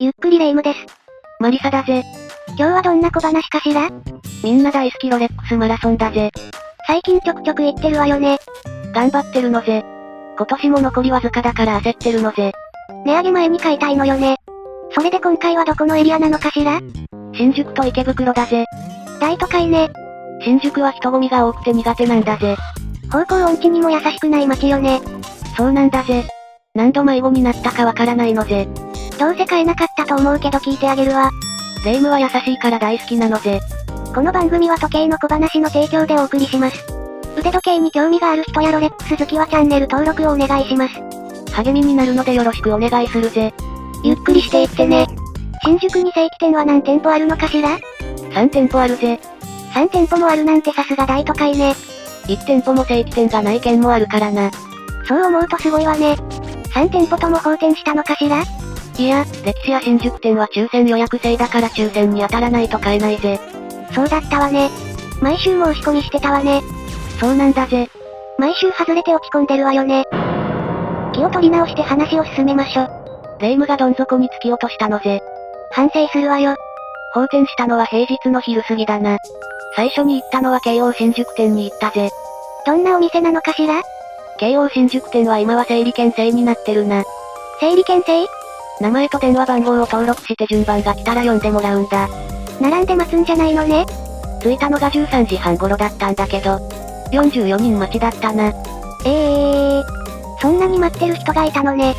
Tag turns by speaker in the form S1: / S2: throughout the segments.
S1: ゆっくりレ夢ムです。
S2: マリサだぜ。
S1: 今日はどんな小話かしら？
S2: みんな大好きロレックスマラソンだぜ。
S1: 最近ちょくちょく行ってるわよね。
S2: 頑張ってるのぜ。今年も残りわずかだから焦ってるのぜ。
S1: 値上げ前に買いたいのよね。それで今回はどこのエリアなのかしら？
S2: 新宿と池袋だぜ。
S1: 大都会ね。
S2: 新宿は人混みが多くて苦手なんだぜ。
S1: 方向音痴にも優しくない街よね。
S2: そうなんだぜ。何度迷子になったかわからないのぜ。
S1: どうせ買えなかったと思うけど聞いてあげるわ。
S2: レ夢ムは優しいから大好きなのぜ。
S1: この番組は時計の小話の提供でお送りします。腕時計に興味がある人やロレックス好きはチャンネル登録をお願いします。
S2: 励みになるのでよろしくお願いするぜ。
S1: ゆっくりしていってね。新宿に正規店は何店舗あるのかしら？
S2: 3 店舗あるぜ。
S1: 3店舗もあるなんてさすが大都会ね。
S2: 1店舗も正規店がない県もあるからな。
S1: そう思うとすごいわね。3店舗とも放店したのかしら？
S2: いや、歴史や新宿店は抽選予約制だから抽選に当たらないと買えないぜ。
S1: そうだったわね。毎週申し込みしてたわね。
S2: そうなんだぜ。
S1: 毎週外れて落ち込んでるわよね。気を取り直して話を進めましょ。
S2: レ夢ムがどん底に突き落としたのぜ。
S1: 反省するわよ。
S2: 放店したのは平日の昼過ぎだな。最初に行ったのは京王新宿店に行ったぜ。
S1: どんなお店なのかしら？
S2: 京王新宿店は今は整理券制になってるな。
S1: 整理券制？
S2: 名前と電話番号を登録して順番が来たら呼んでもらうんだ。
S1: 並んで待つんじゃないのね。
S2: 着いたのが13時半頃だったんだけど、44人待ちだったな。
S1: そんなに待ってる人がいたのね。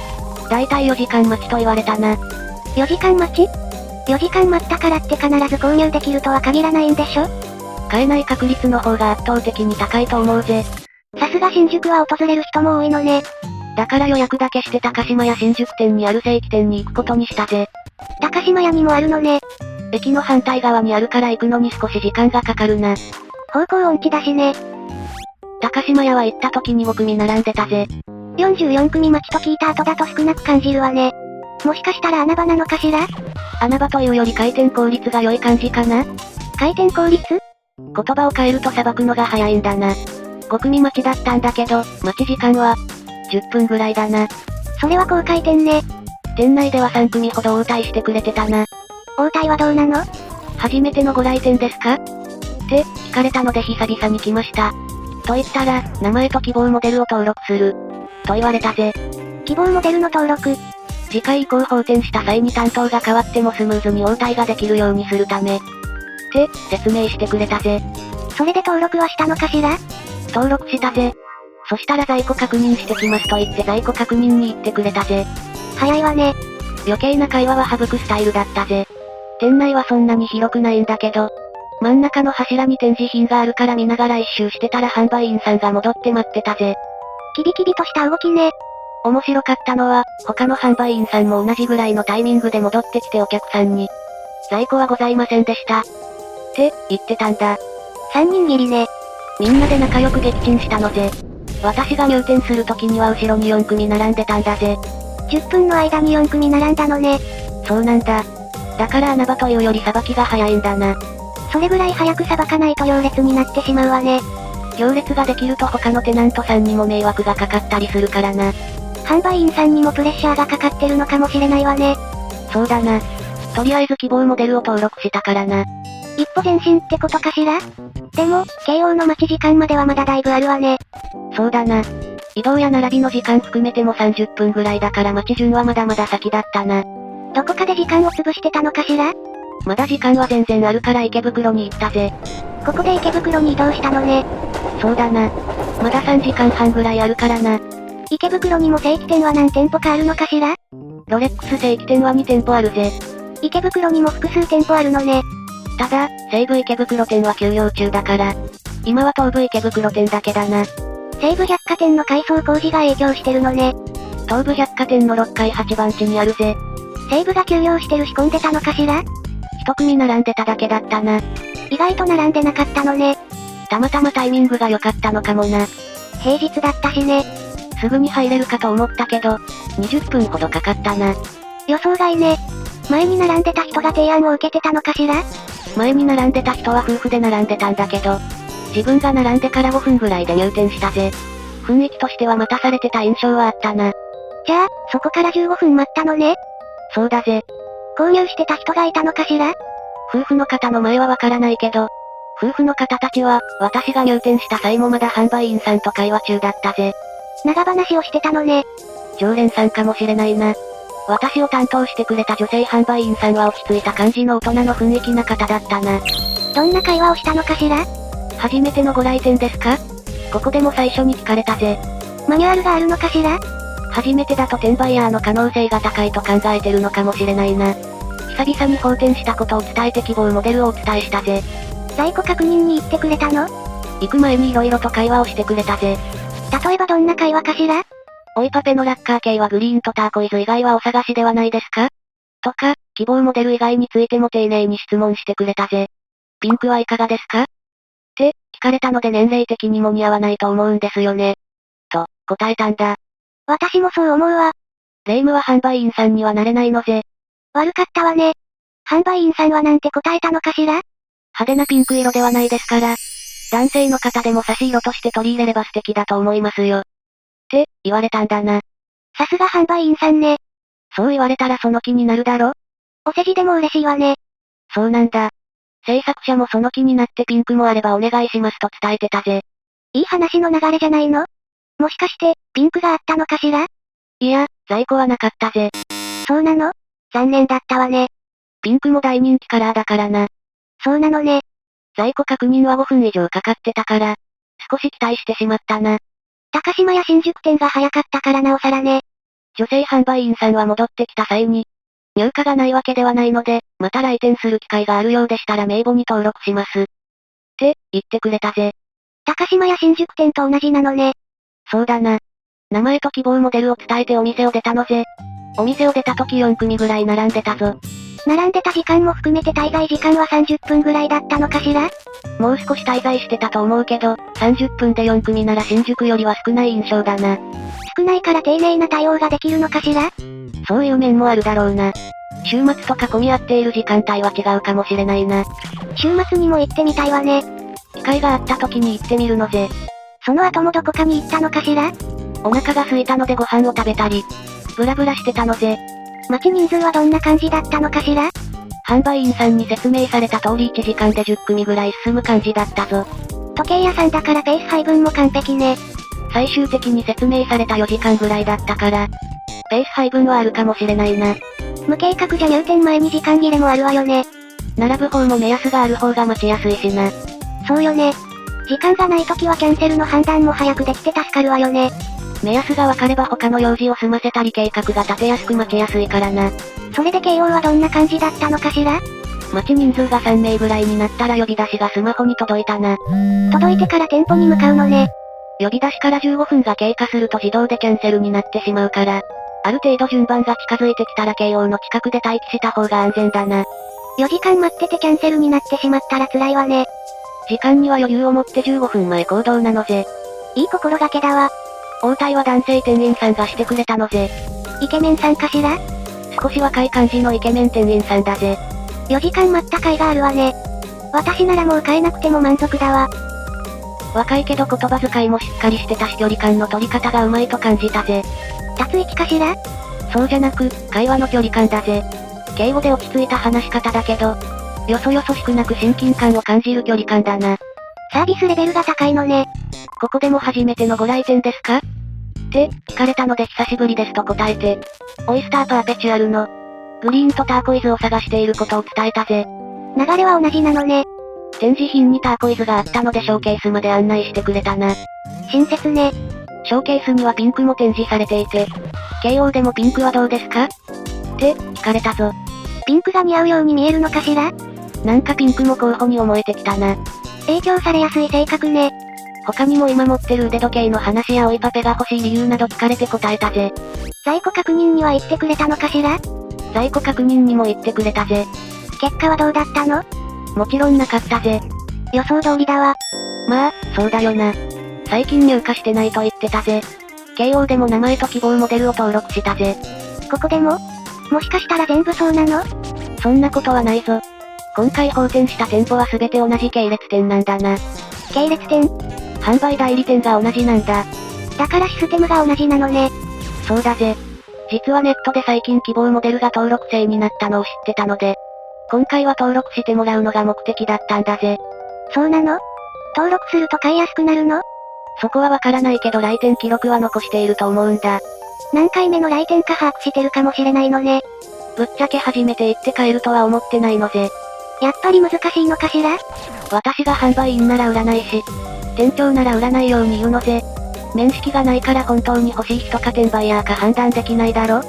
S2: だいたい4時間待ちと言われたな。
S1: 4時間待ち？ 4 時間待ったからって必ず購入できるとは限らないんでしょ？
S2: 買えない確率の方が圧倒的に高いと思うぜ。
S1: さすが新宿は訪れる人も多いのね。
S2: だから予約だけして高島屋新宿店にある正規店に行くことにしたぜ。
S1: 高島屋にもあるのね。
S2: 駅の反対側にあるから行くのに少し時間がかかるな。
S1: 方向音痴だしね。
S2: 高島屋は行った時に5組並んでたぜ。
S1: 44組待ちと聞いた後だと少なく感じるわね。もしかしたら穴場なのかしら？
S2: 穴場というより回転効率が良い感じかな？
S1: 回転効率？
S2: 言葉を変えると捌くのが早いんだな。5組待ちだったんだけど、待ち時間は、10分ぐらいだな。
S1: それは高回転ね。
S2: 店内では3組ほど応対してくれてたな。
S1: 応対はどうなの？
S2: 初めてのご来店ですか？って聞かれたので久々に来ました。と言ったら、名前と希望モデルを登録する。と言われたぜ。
S1: 希望モデルの登録。
S2: 次回以降放店した際に担当が変わってもスムーズに応対ができるようにするため。って説明してくれたぜ。
S1: それで登録はしたのかしら？
S2: 登録したぜ。そしたら在庫確認してきますと言って在庫確認に行ってくれたぜ。
S1: 早いわね。
S2: 余計な会話は省くスタイルだったぜ。店内はそんなに広くないんだけど、真ん中の柱に展示品があるから見ながら一周してたら販売員さんが戻って待ってたぜ。
S1: キビキビとした動きね。
S2: 面白かったのは、他の販売員さんも同じぐらいのタイミングで戻ってきてお客さんに、在庫はございませんでした。って言ってたんだ。
S1: 3人切りね。
S2: みんなで仲良く撃沈したのぜ。私が入店する時には後ろに4組並んでたんだぜ。
S1: 10分の間に4組並んだのね。
S2: そうなんだ。だから穴場というより捌きが早いんだな。
S1: それぐらい早く捌かないと行列になってしまうわね。
S2: 行列ができると他のテナントさんにも迷惑がかかったりするからな。
S1: 販売員さんにもプレッシャーがかかってるのかもしれないわね。
S2: そうだな。とりあえず希望モデルを登録したからな。
S1: 一歩前進ってことかしら？でも、京王の待ち時間まではまだだいぶあるわね。
S2: そうだな。移動や並びの時間含めても30分ぐらいだから待ち順はまだまだ先だったな。
S1: どこかで時間を潰してたのかしら？
S2: まだ時間は全然あるから池袋に行ったぜ。
S1: ここで池袋に移動したのね。
S2: そうだな。まだ3時間半ぐらいあるからな。
S1: 池袋にも正規店は何店舗かあるのかしら？
S2: ロレックス正規店は2店舗あるぜ。
S1: 池袋にも複数店舗あるのね。
S2: ただ、西武池袋店は休業中だから、今は東武池袋店だけだな。
S1: 西武百貨店の改装工事が影響してるのね。
S2: 東武百貨店の6階8番地にあるぜ。
S1: 西武が休業してる仕込んでたのかしら？
S2: 一組並んでただけだったな。
S1: 意外と並んでなかったのね。
S2: たまたまタイミングが良かったのかもな。
S1: 平日だったしね。
S2: すぐに入れるかと思ったけど、20分ほどかかったな。
S1: 予想外ね。前に並んでた人が提案を受けてたのかしら？
S2: 前に並んでた人は夫婦で並んでたんだけど、自分が並んでから5分ぐらいで入店したぜ。雰囲気としては待たされてた印象はあったな。
S1: じゃあ、そこから15分待ったのね。
S2: そうだぜ。
S1: 購入してた人がいたのかしら？
S2: 夫婦の方の前はわからないけど、夫婦の方たちは、私が入店した際もまだ販売員さんと会話中だったぜ。
S1: 長話をしてたのね。
S2: 常連さんかもしれないな。私を担当してくれた女性販売員さんは落ち着いた感じの大人の雰囲気な方だったな。
S1: どんな会話をしたのかしら？
S2: 初めてのご来店ですか？ここでも最初に聞かれたぜ。
S1: マニュアルがあるのかしら？
S2: 初めてだと転売ヤーの可能性が高いと考えてるのかもしれないな。久々に放店したことを伝えて希望モデルをお伝えしたぜ。
S1: 在庫確認に行ってくれたの？
S2: 行く前に色々と会話をしてくれたぜ。
S1: 例えばどんな会話かしら？
S2: おいパペのラッカー系はグリーンとターコイズ以外はお探しではないですか？とか、希望モデル以外についても丁寧に質問してくれたぜ。ピンクはいかがですか？って聞かれたので年齢的にも似合わないと思うんですよね。と、答えたんだ。
S1: 私もそう思うわ。
S2: 霊夢は販売員さんにはなれないのぜ。
S1: 悪かったわね。販売員さんはなんて答えたのかしら？
S2: 派手なピンク色ではないですから。男性の方でも差し色として取り入れれば素敵だと思いますよ。って言われたんだな。
S1: さすが販売員さんね。
S2: そう言われたらその気になるだろ？
S1: お世辞でも嬉しいわね。
S2: そうなんだ。制作者もその気になってピンクもあればお願いしますと伝えてたぜ。
S1: いい話の流れじゃないの？もしかして、ピンクがあったのかしら？
S2: いや、在庫はなかったぜ。
S1: そうなの？残念だったわね。
S2: ピンクも大人気カラーだからな。
S1: そうなのね。
S2: 在庫確認は5分以上かかってたから、少し期待してしまったな。
S1: 高島や新宿店が早かったからなおさらね。
S2: 女性販売員さんは戻ってきた際に、入荷がないわけではないので、また来店する機会があるようでしたら名簿に登録します。って言ってくれたぜ。
S1: 高島や新宿店と同じなのね。
S2: そうだな。名前と希望モデルを伝えてお店を出たのぜ。お店を出た時4組ぐらい並んでたぞ。
S1: 並んでた時間も含めて滞在時間は30分ぐらいだったのかしら？
S2: もう少し滞在してたと思うけど、30分で4組なら新宿よりは少ない印象だな。
S1: 少ないから丁寧な対応ができるのかしら？
S2: そういう面もあるだろうな。週末とか混み合っている時間帯は違うかもしれないな。
S1: 週末にも行ってみたいわね。
S2: 機会があった時に行ってみるのぜ。
S1: その後もどこかに行ったのかしら？
S2: お腹が空いたのでご飯を食べたり、ブラブラしてたのぜ。
S1: 待ち人数はどんな感じだったのかしら？
S2: 販売員さんに説明された通り1時間で10組ぐらい進む感じだったぞ。
S1: 時計屋さんだからペース配分も完璧ね。
S2: 最終的に説明された4時間ぐらいだったから、ペース配分はあるかもしれないな。
S1: 無計画じゃ入店前に時間切れもあるわよね。
S2: 並ぶ方も目安がある方が待ちやすいしな。
S1: そうよね。時間がない時はキャンセルの判断も早くできて助かるわよね。
S2: 目安が分かれば他の用事を済ませたり計画が立てやすく待ちやすいからな。
S1: それで慶応はどんな感じだったのかしら？
S2: 待ち人数が3名ぐらいになったら呼び出しがスマホに届いたな。
S1: 届いてから店舗に向かうのね。
S2: 呼び出しから15分が経過すると自動でキャンセルになってしまうから、ある程度順番が近づいてきたら慶応の近くで待機した方が安全だな。
S1: 4時間待っててキャンセルになってしまったら辛いわね。
S2: 時間には余裕を持って15分前行動なのぜ。
S1: いい心がけだわ。
S2: 応対は男性店員さんがしてくれたのぜ。
S1: イケメンさんかしら？
S2: 少し若い感じのイケメン店員さんだぜ。
S1: 4時間待った甲斐があるわね。私ならもう買えなくても満足だわ。
S2: 若いけど言葉遣いもしっかりしてたし距離感の取り方がうまいと感じたぜ。
S1: 立つ位置かしら？
S2: そうじゃなく、会話の距離感だぜ。敬語で落ち着いた話し方だけど、よそよそしくなく親近感を感じる距離感だな。
S1: サービスレベルが高いのね。
S2: ここでも初めてのご来店ですか？って聞かれたので久しぶりですと答えて、オイスターパーペチュアルのグリーンとターコイズを探していることを伝えたぜ。
S1: 流れは同じなのね。
S2: 展示品にターコイズがあったのでショーケースまで案内してくれたな。
S1: 親切ね。
S2: ショーケースにはピンクも展示されていて、慶応でもピンクはどうですか？って聞かれたぞ。
S1: ピンクが似合うように見えるのかしら？
S2: なんかピンクも候補に思えてきたな。
S1: 影響されやすい性格ね。
S2: 他にも今持ってる腕時計の話や追いパペが欲しい理由など聞かれて答えたぜ。
S1: 在庫確認には行ってくれたのかしら？
S2: 在庫確認にも行ってくれたぜ。
S1: 結果はどうだったの？
S2: もちろんなかったぜ。
S1: 予想通りだわ。
S2: まあ、そうだよな。最近入荷してないと言ってたぜ。慶応でも名前と希望モデルを登録したぜ。
S1: ここでも？もしかしたら全部そうなの？
S2: そんなことはないぞ。今回放店した店舗は全て同じ系列店なんだな。
S1: 系列店？
S2: 販売代理店が同じなんだ。
S1: だからシステムが同じなのね。
S2: そうだぜ。実はネットで最近希望モデルが登録制になったのを知ってたので、今回は登録してもらうのが目的だったんだぜ。
S1: そうなの？登録すると買いやすくなるの？
S2: そこはわからないけど来店記録は残していると思うんだ。
S1: 何回目の来店か把握してるかもしれないのね。
S2: ぶっちゃけ初めて行って買えるとは思ってないのぜ。
S1: やっぱり難しいのかしら？
S2: 私が販売員なら売らないし、店長なら売らないように言うのぜ。面識がないから本当に欲しい人か転売ヤーか判断できないだろ？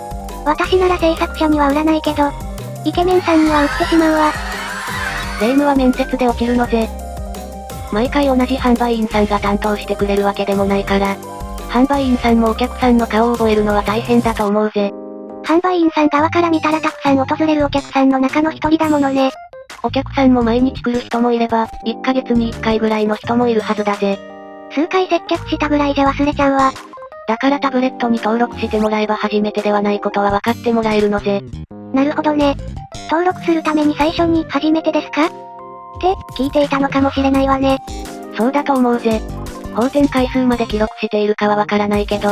S1: 私なら制作者には売らないけど、イケメンさんには売ってしまうわ。
S2: 霊夢は面接で落ちるのぜ。毎回同じ販売員さんが担当してくれるわけでもないから。販売員さんもお客さんの顔を覚えるのは大変だと思うぜ。
S1: 販売員さん側から見たらたくさん訪れるお客さんの中の一人だものね。
S2: お客さんも毎日来る人もいれば、1ヶ月に1回ぐらいの人もいるはずだぜ。
S1: 数回接客したぐらいじゃ忘れちゃうわ。
S2: だからタブレットに登録してもらえば初めてではないことは分かってもらえるのぜ。
S1: なるほどね。登録するために最初に初めてですか？って聞いていたのかもしれないわね。
S2: そうだと思うぜ。放店回数まで記録しているかはわからないけど、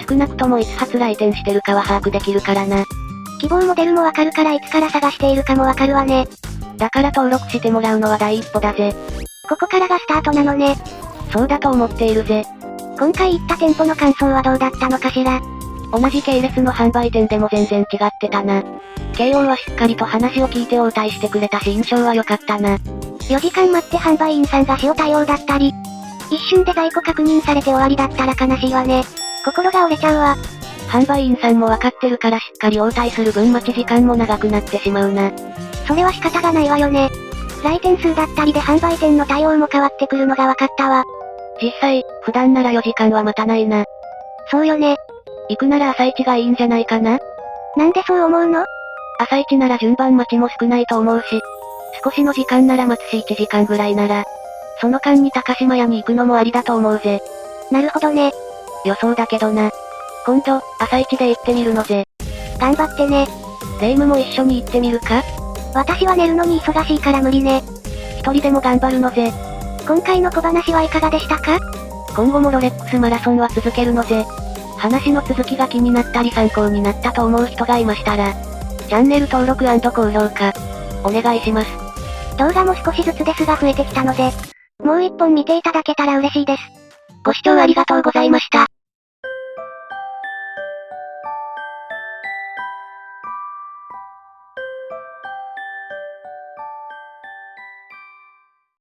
S2: 少なくともいつ発来店してるかは把握できるからな。
S1: 希望モデルもわかるからいつから探しているかもわかるわね。
S2: だから登録してもらうのは第一歩だぜ。
S1: ここからがスタートなのね。
S2: そうだと思っているぜ。
S1: 今回行った店舗の感想はどうだったのかしら？
S2: 同じ系列の販売店でも全然違ってたな。軽音はしっかりと話を聞いて応対してくれたし印象は良かったな。
S1: 4時間待って販売員さんが塩対応だったり、一瞬で在庫確認されて終わりだったら悲しいわね。心が折れちゃうわ。
S2: 販売員さんもわかってるからしっかり応対する分待ち時間も長くなってしまうな。
S1: それは仕方がないわよね。来店数だったりで販売店の対応も変わってくるのが分かったわ。
S2: 実際、普段なら4時間は待たないな。
S1: そうよね。
S2: 行くなら朝一がいいんじゃないかな？
S1: なんでそう思うの？
S2: 朝一なら順番待ちも少ないと思うし、少しの時間なら待つし1時間ぐらいなら、その間に高島屋に行くのもありだと思うぜ。
S1: なるほどね。
S2: 予想だけどな。今度、朝一で行ってみるのぜ。
S1: 頑張ってね。
S2: 霊夢も一緒に行ってみるか？
S1: 私は寝るのに忙しいから無理ね。
S2: 一人でも頑張るのぜ。
S1: 今回の小話はいかがでしたか？
S2: 今後もロレックスマラソンは続けるのぜ。話の続きが気になったり参考になったと思う人がいましたら、チャンネル登録&高評価、お願いします。
S1: 動画も少しずつですが増えてきたので、もう一本見ていただけたら嬉しいです。
S2: ご視聴ありがとうございました。